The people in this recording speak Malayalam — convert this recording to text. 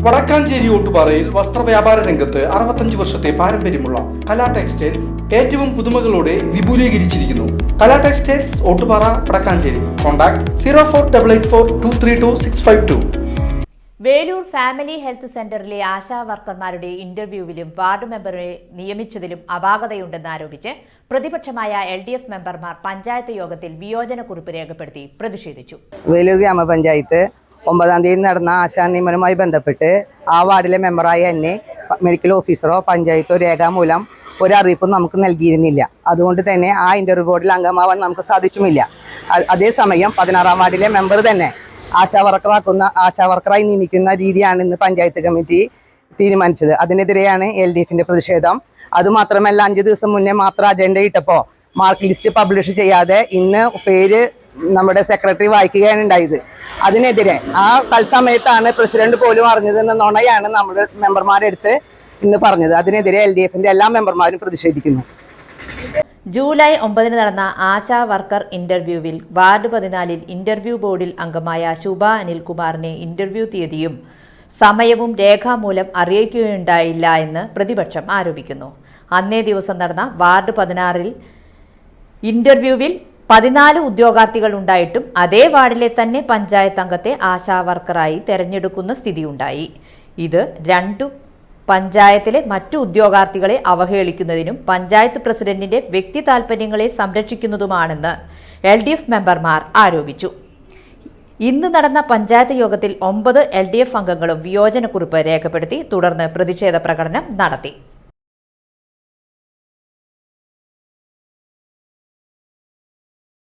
വടക്കാഞ്ചേരി ഓട്ടുപാറയിൽ വസ്ത്രവ്യാപാര രംഗത്ത് 65 വർഷത്തെ പാരമ്പര്യമുള്ള കലാ ടെക്സ്റ്റൈൽസ് ഏറ്റവും പുതുമകളോടെ വിപുലീകരിച്ചിരിക്കുന്നു. Kala textiles Ottupara Vadakkanchery. Contact 04884232 Velur family health സെന്ററിലെ ആശാ വർക്കർമാരുടെ ഇന്റർവ്യൂവിലും വാർഡ് മെമ്പറെ നിയമിച്ചതിലും അപാകതയുണ്ടെന്നാരോപിച്ച് പ്രതിപക്ഷമായ LDF മെമ്പർമാർ പഞ്ചായത്ത് യോഗത്തിൽ വിയോജനക്കുറിപ്പ് രേഖപ്പെടുത്തി പ്രതിഷേധിച്ചു. വേലൂർ ഗ്രാമപഞ്ചായത്ത് 9-ാം തീയതി നടന്ന ആശാ നിയമനവുമായി ബന്ധപ്പെട്ട് ആ വാർഡിലെ മെമ്പറായ എന്നെ മെഡിക്കൽ ഓഫീസറോ പഞ്ചായത്തോ രേഖാമൂലം ഒരു അറിയിപ്പും നമുക്ക് നൽകിയിരുന്നില്ല. അതുകൊണ്ട് തന്നെ ആ ഇന്റർവ്യൂ ബോർഡിൽ അംഗമാവാൻ നമുക്ക് സാധിച്ചുമില്ല. അതേസമയം 16-ാം വാർഡിലെ മെമ്പർ തന്നെ ആശാ വർക്കറായി നിയമിക്കുന്ന രീതിയാണ് ഇന്ന് പഞ്ചായത്ത് കമ്മിറ്റി തീരുമാനിച്ചത്. അതിനെതിരെയാണ് LDFന്റെ പ്രതിഷേധം. അതുമാത്രമല്ല, 5 ദിവസം മുന്നേ മാത്രം അജണ്ട ഇട്ടപ്പോൾ മാർക്ക് ലിസ്റ്റ് പബ്ലിഷ് ചെയ്യാതെ ഇന്ന് പേര് നമ്മുടെ സെക്രട്ടറി വായിക്കുകയാണ് ഉണ്ടായത്. അതിനെതിരെ ആ തത്സമയത്താണ് പ്രസിഡന്റ് പോലും അറിഞ്ഞതെന്ന നുണയാണ് നമ്മുടെ മെമ്പർമാരെടുത്ത് ഇന്ന് പറഞ്ഞത്. അതിനെതിരെ LDFന്റെ എല്ലാ മെമ്പർമാരും പ്രതിഷേധിക്കുന്നു. ജൂലൈ 9 നടന്ന ആശാ വർക്കർ ഇന്റർവ്യൂവിൽ വാർഡ് 14 ഇന്റർവ്യൂ ബോർഡിൽ അംഗമായ ശുഭ അനിൽകുമാറിനെ ഇന്റർവ്യൂ തീയതിയും സമയവും രേഖാമൂലം അറിയിക്കുകയുണ്ടായില്ല എന്ന് പ്രതിപക്ഷം ആരോപിക്കുന്നു. അന്നേ ദിവസം നടന്ന വാർഡ് 16 ഇന്റർവ്യൂവിൽ 14 ഉദ്യോഗാർത്ഥികൾ ഉണ്ടായിട്ടും അതേ വാർഡിലെ തന്നെ പഞ്ചായത്ത് അംഗത്തെ ആശാ വർക്കറായി തെരഞ്ഞെടുക്കുന്ന സ്ഥിതിയുണ്ടായി. ഇത് രണ്ടും പഞ്ചായത്തിലെ മറ്റു ഉദ്യോഗാർത്ഥികളെ അവഹേളിക്കുന്നതിനും പഞ്ചായത്ത് പ്രസിഡന്റിന്റെ വ്യക്തി താൽപര്യങ്ങളെ സംരക്ഷിക്കുന്നതുമാണെന്ന് LDF മെമ്പർമാർ ആരോപിച്ചു. ഇന്ന് നടന്ന പഞ്ചായത്ത് യോഗത്തിൽ 9 LDF അംഗങ്ങളും വിയോജനക്കുറിപ്പ് രേഖപ്പെടുത്തി. തുടർന്ന് പ്രതിഷേധ പ്രകടനം നടത്തി.